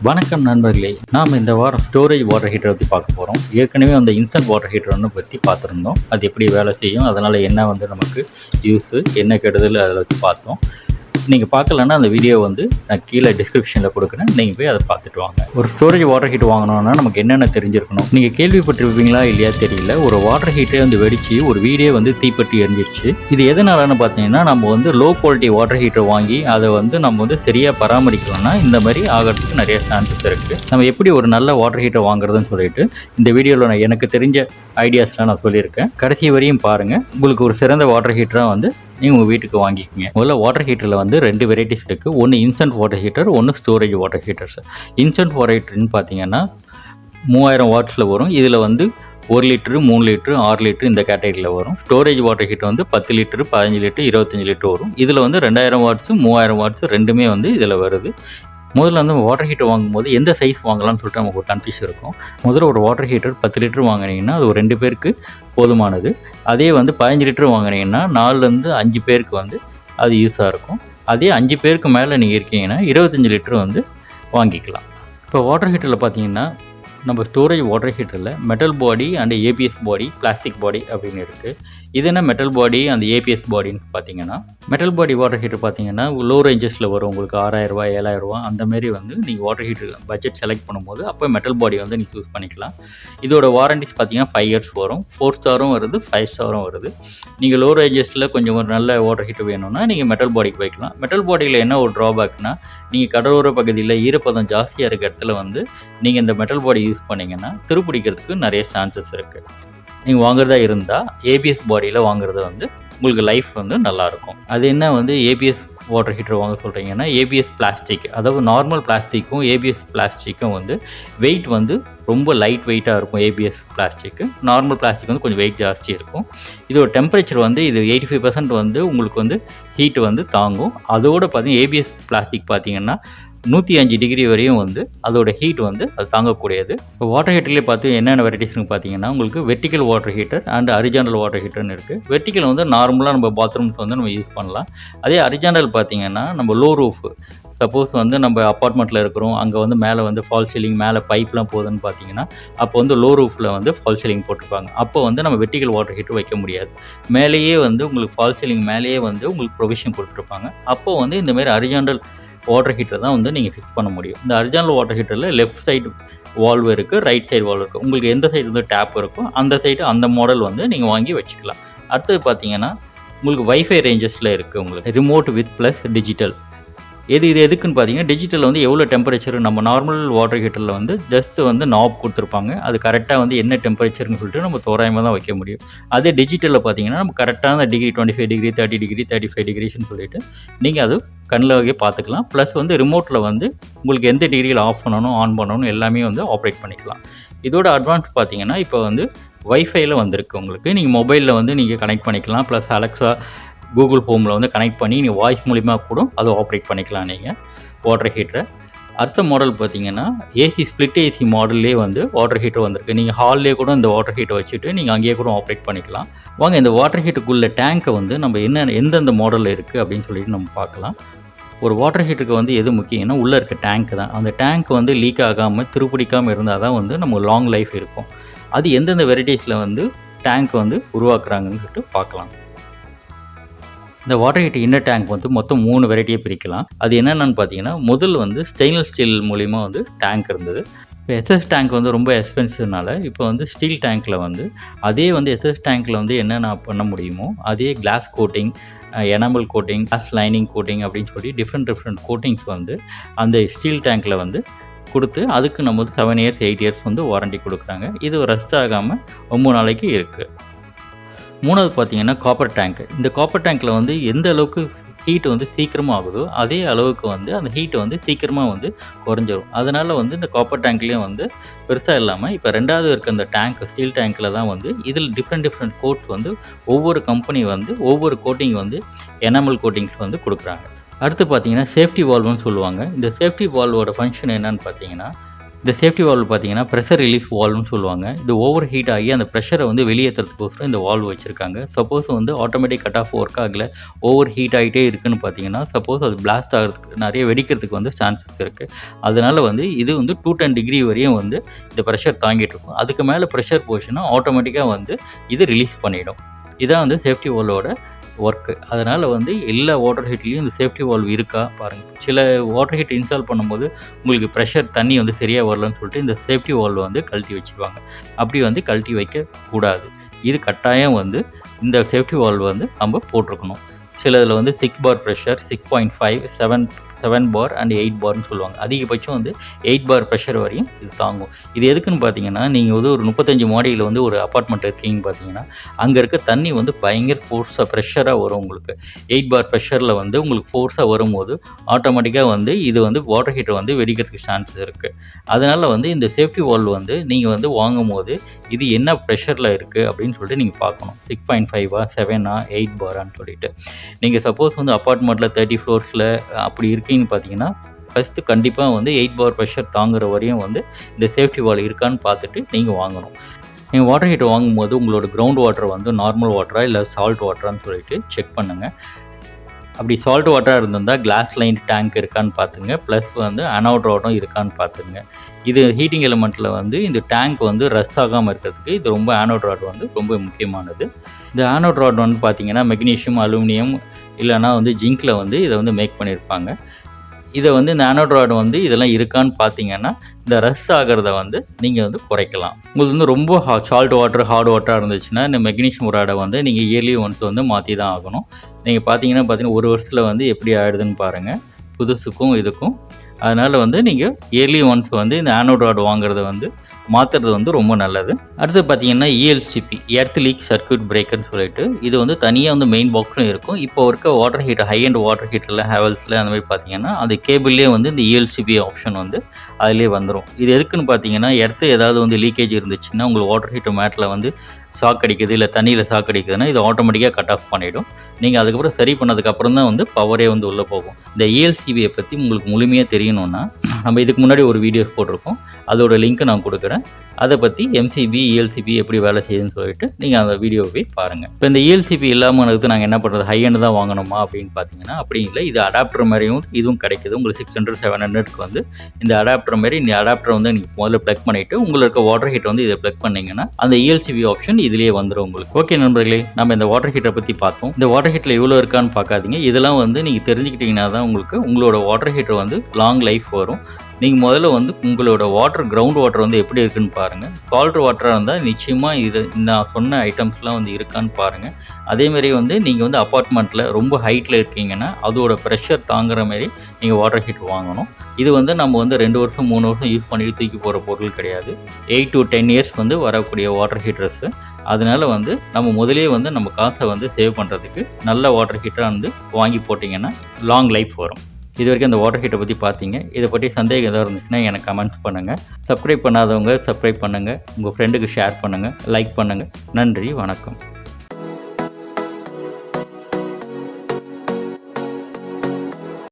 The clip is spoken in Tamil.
வணக்கம் நண்பர்களே, நாம் இந்த வாரம் ஸ்டோரேஜ் வாட்டர் ஹீட்டரை பற்றி பார்க்க போகிறோம். ஏற்கனவே அந்த இன்ஸ்டன்ட் வாட்டர் ஹீட்டர் பற்றி பார்த்துருந்தோம். அது எப்படி வேலை செய்யும், அதனால் என்ன நமக்கு யூஸு, என்ன கெடுதல் அதில் வச்சு பார்த்தோம். நீங்கள் பார்க்கலன்னா அந்த வீடியோ நான் கீழே டிஸ்கிரிப்ஷனில் கொடுக்குறேன், நீங்கள் போய் அதை பார்த்துட்டு வாங்க. ஒரு ஸ்டோரேஜ் வாட்டர் ஹீட்டர் வாங்கணும்னா நமக்கு என்னென்ன தெரிஞ்சிருக்கணும். நீங்கள் கேள்விப்பட்டிருப்பீங்களா இல்லையா தெரியல, ஒரு வாட்டர் ஹீட்டரே வெடிச்சு ஒரு வீடே தீப்பற்றி எரிஞ்சிடுச்சு. இது எதனாலன்னு பார்த்தீங்கன்னா, நம்ம லோ குவாலிட்டி வாட்டர் ஹீட்டர் வாங்கி அதை நம்ம சரியாக பராமரிக்கணும்னா இந்த மாதிரி ஆகிறதுக்கு நிறைய சான்சஸ் இருக்குது. நம்ம எப்படி ஒரு நல்ல வாட்டர் ஹீட்டர் வாங்குறதுன்னு சொல்லிட்டு இந்த வீடியோவில் எனக்கு தெரிஞ்ச ஐடியாஸ்லாம் நான் சொல்லியிருக்கேன். கடைசி வரையும் பாருங்கள். உங்களுக்கு ஒரு சிறந்த வாட்டர் ஹீட்டராக நீங்கள் உங்கள் வீட்டுக்கு வாங்கிக்கோங்க. முதல்ல வாட்டர் ஹீட்டரில் 2 வெரைட்டிஸ் இருக்குது. ஒன்று இன்ஸ்டன்ட் வாட்டர் ஹீட்டர், ஒன்று storage water heaters. Instant water ஹீட்டர்னு பார்த்தீங்கன்னா 3000 வாட்ஸில் வரும். இதில் 1 லிட்டரு, 3 லிட்டரு, 6 லிட்டரு இந்த கேட்டகரியில் வரும். Storage water heater 10 litre, 15 litre, 25 litre வரும். இதில் 2000 வாட்ஸு, 3000 வாட்ஸு ரெண்டுமே இதில் வருது. முதல்ல வாட்டர் ஹீட்டர் வாங்கும்போது எந்த சைஸ் வாங்கலாம்னு சொல்லிட்டு நமக்கு ஒரு கன்ஃபியூஷன் இருக்கும். முதல்ல ஒரு வாட்டர் ஹீட்டர் 10 லிட்டர் வாங்கினீங்கன்னா அது ஒரு 2 பேருக்கு போதுமானது. அதே 15 லிட்டர் வாங்கினீங்கன்னா 4லேருந்து 5 பேருக்கு அது யூஸாக இருக்கும். அதே 5 பேருக்கு மேலே நீங்கள் இருக்கீங்கன்னா 25 லிட்டர் வாங்கிக்கலாம். இப்போ வாட்டர் ஹீட்டரில் பார்த்தீங்கன்னா நம்ம ஸ்டோரேஜ் வாட்டர் ஹீட்டரில் metal body and ABS body, plastic body அப்படின்னு இருக்குது. இது என்ன மெட்டல் பாடி அந்த ஏபிஎஸ் பாடின்னு பார்த்தீங்கன்னா, மெட்டல் பாடி வாட்டர் ஹீட்டர் பார்த்தீங்கன்னா லோ ரேஞ்சஸில் வரும். உங்களுக்கு 6000 ரூபா, 7000 ரூபா அந்தமாரி நீங்கள் வாட்டர் ஹீட்டர் பட்ஜெட் செலக்ட் பண்ணும்போது அப்போ மெட்டல் பாடி நீங்கள் சூஸ் பண்ணிக்கலாம். இதோட வாரண்டிஸ் பார்த்தீங்கன்னா 5 இயர்ஸ் வரும். 4 ஸ்டாரும் வருது, 5 ஸ்டாரும் வருது. நீங்கள் லோ ரேஞ்சஸில் கொஞ்சம் ஒரு நல்ல வாட்டர் ஹீட்டர் வேணும்னா நீங்கள் மெட்டல் பாடிக்கு போய்க்கலாம். மெட்டல் பாடியில் என்ன ஒரு ட்ராபேக்னா, நீங்கள் கடலோர பகுதியில் ஈரப்பதம் ஜாஸ்தியாக இருக்க இடத்துல நீங்கள் இந்த மெட்டல் பாடி யூஸ் பண்ணிங்கன்னா துருப்பிடிக்கிறதுக்கு நிறைய சான்சஸ் இருக்குது. நீங்கள் வாங்குறதா இருந்தால் ஏபிஎஸ் பாடியில் வாங்குறது உங்களுக்கு லைஃப் நல்லாயிருக்கும். அது என்ன ஏபிஎஸ் வாட்டர் ஹீட்டர் வாங்க சொல்கிறீங்கன்னா, ஏபிஎஸ் பிளாஸ்டிக், அதாவது நார்மல் பிளாஸ்டிக்கும் ஏபிஎஸ் பிளாஸ்டிக்கும் வெயிட் ரொம்ப லைட் வெயிட்டாக இருக்கும். ஏபிஎஸ் பிளாஸ்டிக்கு, நார்மல் பிளாஸ்டிக் கொஞ்சம் வெயிட் ஜாஸ்தி இருக்கும். இதோட டெம்பரேச்சர் இது 85% உங்களுக்கு ஹீட்டு தாங்கும். அதோடு பார்த்தீங்கன்னா ஏபிஎஸ் பிளாஸ்டிக் பார்த்தீங்கன்னா 105 டிகிரி வரையும் அதோட ஹீட் அது தாங்கக்கூடியது. இப்போ வாட்டர் ஹீட்டர்லேயே பார்த்து என்னென்ன வெரைட்டிஸ்னு பார்த்தீங்கன்னா, உங்களுக்கு vertical water heater and horizontal water ஹீட்டர்னு இருக்குது. வெர்டிக்கல் நார்மலாக நம்ம பாத்ரூம்ஸ் நம்ம யூஸ் பண்ணலாம். அதே ஹரிசாண்டல் பார்த்தீங்கன்னா நம்ம லோ ரூஃப், சப்போஸ் நம்ம அப்பார்ட்மெண்ட்டில் இருக்கிறோம், அங்கே மேலே ஃபால் சீலிங், மேலே பைப்லாம் போகுதுன்னு பார்த்தீங்கன்னா அப்போ லோ ரூஃபில் ஃபால் சீலிங் போட்டிருப்பாங்க. அப்போ நம்ம வெர்டிக்கல் வாட்டர் ஹீட்டர் வைக்க முடியாது. மேலேயே உங்களுக்கு ஃபால் சீலிங் மேலேயே உங்களுக்கு ப்ரொவிஷன் கொடுத்துருப்பாங்க. அப்போ இந்தமாரி ஹரிசாண்டல் வாட்டர் ஹீட்டர் தான் நீங்கள் ஃபிக்ஸ் பண்ண முடியும். இந்த ஹரிசாண்டல் வாட்டர் ஹீட்டரில் லெஃப்ட் சைடு வால்வ் இருக்குது, ரைட் சைடு வால்வ் இருக்குது. உங்களுக்கு எந்த சைடு டேப் இருக்கோ அந்த சைடு அந்த மாடல் நீங்கள் வாங்கி வச்சுக்கலாம். அடுத்தது பார்த்தீங்கன்னா உங்களுக்கு வைஃபை ரேஞ்சஸில் இருக்குது. உங்களுக்கு ரிமோட் வித் ப்ளஸ் டிஜிட்டல். இது எதுக்குன்னு பார்த்தீங்கன்னா, டிஜிட்டலில் எவ்வளோ டெம்பரேச்சர், நம்ம நார்மல் வாட்டர் ஹீட்டரில் ஜஸ்ட் நாப் கொடுத்துருப்பாங்க. அது கரெக்டாக என்ன டெம்பரேச்சர்னு சொல்லிட்டு நம்ம தோராயமாக தான் வைக்க முடியும். அதே டிஜிட்டலில் பார்த்தீங்கன்னா நம்ம கரெக்டான டிகிரி 25 டிகிரி, 30 டிகிரி, 35 டிகிரிஸ்ன்னு சொல்லிட்டு நீங்கள் அது கண்ணில் பார்த்துக்கலாம். ப்ளஸ் ரிமோட்டில் உங்களுக்கு எந்த டிகிரியில் ஆஃப் பண்ணணும், ஆன் பண்ணணும் எல்லாமே ஆப்ரேட் பண்ணிக்கலாம். இதோட அட்வான்ஸ் பார்த்தீங்கன்னா இப்போ வைஃபையில் வந்திருக்கு. உங்களுக்கு நீங்கள் மொபைலில் நீங்கள் கனெக்ட் பண்ணிக்கலாம். ப்ளஸ் அலெக்ஸா, கூகுள் ஹோமில் கனெக்ட் பண்ணி நீங்கள் வாய்ஸ் மூலிமா கூட அதை ஆப்ரேட் பண்ணிக்கலாம் நீங்கள் வாட்டர் ஹீட்டரை. அடுத்த மாடல் பார்த்தீங்கன்னா ஏசி, ஸ்ப்ளிட் ஏசி மாடல்லே வாட்டர் ஹீட்டர் வந்திருக்கு. நீங்கள் ஹால்லே கூட இந்த வாட்டர் ஹீட்டர் வச்சுட்டு நீங்கள் அங்கேயே கூட ஆப்ரேட் பண்ணிக்கலாம். வாங்க இந்த வாட்டர் ஹீட்டருக்குள்ள டேங்க்கை நம்ம எந்தெந்த மாடலில் இருக்குது அப்படின்னு சொல்லிட்டு நம்ம பார்க்கலாம். ஒரு வாட்டர் ஹீட்டருக்கு எது முக்கியம்னா உள்ளே இருக்க டேங்க் தான். அந்த டேங்க் லீக் ஆகாமல் துருப்பிடிக்காமல் இருந்தால் தான் நம்ம லாங் லைஃப் இருக்கும். அது எந்தெந்த வெரைட்டிஸில் டேங்க் உருவாக்குறாங்கன்னு சொல்லிட்டு பார்க்கலாம். இந்த வாட்டர் ஹீட்டர் இன்னர் டேங்க் மொத்தம் 3 வெரைட்டியை பிரிக்கலாம். அது என்னென்னு பார்த்தீங்கன்னா, முதல் ஸ்டெயின்லெஸ் ஸ்டீல் மூலிமா டேங்க் இருந்தது. இப்போ எஸ்எஸ் டேங்க் ரொம்ப எக்ஸ்பென்சிவ்னால இப்போ ஸ்டீல் டேங்க்கில் அதே எஸ்எஸ் டேங்க்கில் என்னென்ன பண்ண முடியுமோ அதே glass coating, enamel coating, glass lining coating அப்படின்னு சொல்லி டிஃப்ரெண்ட் கோட்டிங்ஸ் அந்த ஸ்டீல் டேங்க்கில் கொடுத்து அதுக்கு நம்ம 7 இயர்ஸ் 8 இயர்ஸ் வாரண்டி கொடுக்குறாங்க. இது ரஸ்ட் ஆகாமல் ரொம்ப நாளைக்கு இருக்குது. மூணாவது பார்த்தீங்கன்னா காப்பர் டேங்க். இந்த காப்பர் டேங்க்கில் எந்த அளவுக்கு ஹீட் சீக்கிரமாக ஆகுதோ அதே அளவுக்கு அந்த ஹீட் சீக்கிரமாக குறைஞ்சிரும். அதனால் இந்த காப்பர் டேங்க்லேயும் பெருசாக இல்லாமல் இப்போ 2வது இருக்க அந்த டேங்க் ஸ்டீல் டேங்க்கில் தான் இதில் டிஃப்ரெண்ட் கோட்ஸ் ஒவ்வொரு கம்பெனி ஒவ்வொரு கோட்டிங் எனாமல் கோட்டிங்ஸ் கொடுக்குறாங்க. அடுத்து பார்த்தீங்கன்னா சேஃப்டி வால்வுன்னு சொல்லுவாங்க. இந்த சேஃப்டி வால்வோட ஃபங்க்ஷன் என்னன்னு பார்த்தீங்கன்னா, இந்த சேஃப்டி வால்வ் பார்த்தீங்கன்னா ப்ரெஷர் ரிலீஃப் வால்வ்னு சொல்லுவாங்க. இது ஓவர் ஹீட் ஆகி அந்த ப்ரெஷரை வந்து வெளியேற்றுறதுக்கோசரம் இந்த வால்வ் வச்சுருக்காங்க. சப்போஸ் வந்து ஆட்டோமேட்டிக் கட் ஆஃப் ஒர்க் ஆகலை, ஓவர் ஹீட் ஆகிட்டே இருக்குன்னு பார்த்தீங்கன்னா, சப்போஸ் அது பிளாஸ்ட் ஆகிறதுக்கு நிறைய வெடிக்கிறதுக்கு வந்து சான்சஸ் இருக்குது. அதனால் வந்து இது வந்து 210 டிகிரி வரையும் வந்து இந்த ப்ரெஷர் தாங்கிட்டு இருக்கும். அதுக்கு மேலே ப்ரெஷர் போச்சுன்னா ஆட்டோமேட்டிக்காக வந்து இது ரிலீஸ் பண்ணிடும். இதான் வந்து சேஃப்டி வால்வோட ஒர்க்கு. அதனால் வந்து எல்லா வாட்டர் ஹீட்லேயும் இந்த சேஃப்டி வால்வ் இருக்கா பாருங்கள். சில வாட்டர் ஹீட் இன்ஸ்டால் பண்ணும்போது உங்களுக்கு ப்ரெஷர் தண்ணி வந்து சரியாக வரலன்னு சொல்லிட்டு இந்த சேஃப்டி வால்வை வந்து கழட்டி வச்சுருவாங்க. அப்படி வந்து கழட்டி வைக்கக்கூடாது. இது கட்டாயம் வந்து இந்த சேஃப்டி வால்வ் வந்து நம்ம போட்டிருக்கணும். சிலதில் வந்து 6 பார் ப்ரெஷர், 6.5, 7 பார் அண்ட் 8 பார்னு சொல்லுவாங்க. அதிகபட்சம் வந்து 8 பார் ப்ரெஷர் வரையும் இது தாங்கும். இது எதுக்குன்னு பார்த்தீங்கன்னா, நீங்கள் வந்து ஒரு 35 மாடியில் வந்து ஒரு அப்பார்ட்மெண்ட் இருக்கீங்கன்னு பார்த்தீங்கன்னா, அங்கே இருக்க தண்ணி வந்து பயங்கர ஃபோர்ஸாக ப்ரெஷராக வரும் உங்களுக்கு. 8 பார் ப்ரெஷரில் வந்து உங்களுக்கு ஃபோர்ஸாக வரும்போது ஆட்டோமேட்டிக்காக வந்து இது வந்து வாட்டர் ஹீட்டர் வந்து வெடிக்கிறதுக்கு சான்சஸ் இருக்குது. அதனால் வந்து இந்த சேஃப்டி வால்வ் வந்து நீங்கள் வந்து வாங்கும்போது இது என்ன ப்ரெஷரில் இருக்குது அப்படின்னு சொல்லிட்டு நீங்கள் பார்க்கணும். 6.5ஆ, 7ஆ, 8 பாரான்னு சொல்லிட்டு. நீங்கள் சப்போஸ் வந்து அப்பார்ட்மெண்ட்டில் 30 ஃப்ளோர்ஸில் அப்படி இருக்கீங்கன்னு பார்த்தீங்கன்னா, ஃபஸ்ட்டு கண்டிப்பாக வந்து 8 பார் ப்ரெஷர் தாங்குற வரையும் வந்து இந்த சேஃப்டி வால்வ் இருக்கான்னு பார்த்துட்டு நீங்கள் வாங்கணும். நீங்கள் வாட்டர் ஹீட்டர் வாங்கும்போது உங்களோட கிரவுண்ட் வாட்டர் வந்து நார்மல் வாட்டரா இல்லை சால்ட் வாட்டரான்னு சொல்லிட்டு செக் பண்ணுங்கள். அப்படி சால்ட் வாட்டராக இருந்திருந்தால் கிளாஸ் லைன் டேங்க் இருக்கான்னு பார்த்துங்க. ப்ளஸ் வந்து அனோட் ராடும் இருக்கான்னு பார்த்துங்க. இது ஹீட்டிங் எலிமெண்ட்டில் வந்து இந்த டேங்க் வந்து ரஸ்ட் ஆகாமல் இருக்கிறதுக்கு இது ரொம்ப ஆனோட் ராட் வந்து ரொம்ப முக்கியமானது. இந்த ஆனோட் ராட் வந்து பார்த்திங்கன்னா மெக்னீஷியம், அலுமினியம் இல்லைனா வந்து ஜிங்கில் வந்து இதை வந்து மேக் பண்ணியிருப்பாங்க. இதை வந்து இந்த ஆனோட் ராட் வந்து இதெல்லாம் இருக்கான்னு பார்த்தீங்கன்னா இந்த ரஸ்ட் ஆகிறத வந்து நீங்கள் வந்து குறைக்கலாம். உங்களுக்கு வந்து ரொம்ப சால்ட் வாட்டர், ஹார்ட் வாட்டராக இருந்துச்சுன்னா இந்த மெக்னீஷியம் ராடை வந்து நீங்கள் இயர்லி ஒன்ஸ் வந்து மாற்றி தான் ஆகணும். நீங்கள் பார்த்தீங்கன்னா ஒரு வருஷத்தில் வந்து எப்படி ஆகிடுதுன்னு பாருங்கள், புதுசுக்கும் இதுக்கும். அதனால் வந்து நீங்கள் இயர்லி ஒன்ஸ் வந்து இந்த ஆனோட் ராட் வாங்குறத வந்து மாற்றுறது வந்து ரொம்ப நல்லது. அடுத்து பார்த்தீங்கன்னா ELCB, எர்த் லீக் சர்க்யூட் பிரேக்கர்னு சொல்லிட்டு இது வந்து தனியாக வந்து மெயின் பாக்ஸும் இருக்கும். இப்போ இருக்க water heater, high end water ஹீட்டரில், ஹேவல்ஸில் அந்த மாதிரி பார்த்தீங்கன்னா அந்த கேபிள்லேயே வந்து இந்த ELCB ஆப்ஷன் வந்து அதிலே வந்துடும். இது எதுக்குன்னு பார்த்தீங்கன்னா, எர்த்து ஏதாவது வந்து லீக்கேஜ் இருந்துச்சுன்னா உங்களுக்கு வாட்டர் ஹீட்டர் மேட்டில் வந்து ஷாக் அடிக்குது இல்லை தண்ணியில் ஷாக் அடிக்குதுன்னா இது ஆட்டோமேட்டிக்காக கட் ஆஃப் பண்ணிவிடும். நீங்கள் அதுக்கப்புறம் சரி பண்ணதுக்கப்புறம் தான் வந்து பவரே வந்து உள்ளே போகும். இந்த ELCBயை பற்றி உங்களுக்கு முழுமையாக தெரியணுன்னா நம்ம இதுக்கு முன்னாடி ஒரு வீடியோஸ் போட்டிருக்கோம். அதோட லிங்க்கை நான் கொடுக்குறேன். அதை பற்றி MCB, ELCB எப்படி வேலை செய்யுதுன்னு சொல்லிட்டு நீங்கள் அந்த வீடியோவை பாருங்கள். இப்போ இந்த ELCB இல்லாமல் அதுக்கு நாங்கள் என்ன பண்ணுறது, ஹை எண்ட் தான் வாங்கணுமா அப்படின்னு பார்த்தீங்கன்னா அப்படி இல்லை. இது அடாப்டர் மாதிரியும் இதுவும் கிடைக்குது. உங்களுக்கு 600, 700க்கு வந்து இந்த அடாப்டர் மாதிரி இந்த அடாப்டர் வந்து நீங்கள் முதல்ல ப்ளக் பண்ணிவிட்டு உங்களுக்கு வாட்டர் ஹீட்டர் வந்து இதை ப்ளக் பண்ணிங்கன்னா அந்த ELCB ஆப்ஷன் இதிலேயே வந்துடும் உங்களுக்கு. ஓகே நண்பர்களே, நம்ம இந்த வாட்டர் ஹீட்டரை பற்றி பார்த்தோம். இந்த வாட்டர் ஹீட்டரில் எவ்வளோ இருக்கான்னு பார்க்காதீங்க. இதெல்லாம் வந்து நீங்கள் தெரிஞ்சுக்கிட்டீங்கன்னா தான் உங்களுக்கு உங்களோட வாட்டர் ஹீட்டர் வந்து லாங் லைஃப் வரும். நீங்கள் முதல்ல வந்து உங்களோட வாட்டர், கிரவுண்ட் வாட்டர் வந்து எப்படி இருக்குன்னு பாருங்கள். சால்ட் வாட்டராக இருந்தால் நிச்சயமாக இது நான் சொன்ன ஐட்டம்ஸ்லாம் வந்து இருக்கான்னு பாருங்கள். அதேமாரி வந்து நீங்கள் வந்து அப்பார்ட்மெண்ட்டில் ரொம்ப ஹைட்டில் இருக்கீங்கன்னா அதோட ப்ரெஷர் தாங்குற மாதிரி நீங்கள் வாட்டர் ஹீட்டர் வாங்கணும். இது வந்து நம்ம வந்து 2 வருஷம் 3 வருஷம் யூஸ் பண்ணிட்டு தூக்கி போகிற பொருள் கிடையாது. 8 to 10 இயர்ஸ் வந்து வரக்கூடிய வாட்டர் ஹீட்டர்ஸு. அதனால் வந்து நம்ம முதலே வந்து நம்ம காசை வந்து சேவ் பண்ணுறதுக்கு நல்ல வாட்டர் ஹீட்டராக வந்து வாங்கி போட்டிங்கன்னா லாங் லைஃப் வரும். இது வரைக்கும் அந்த வாட்டர் ஹீட்டரை பற்றி பார்த்தீங்க. இதை பற்றி சந்தேகம் எதாவது இருந்துச்சுன்னா எனக்கு கமெண்ட்ஸ் பண்ணுங்கள். சப்ஸ்கிரைப் பண்ணாதவங்க சப்ஸ்கிரைப் பண்ணுங்கள். உங்கள் ஃப்ரெண்டுக்கு ஷேர் பண்ணுங்கள், லைக் பண்ணுங்கள். நன்றி, வணக்கம்.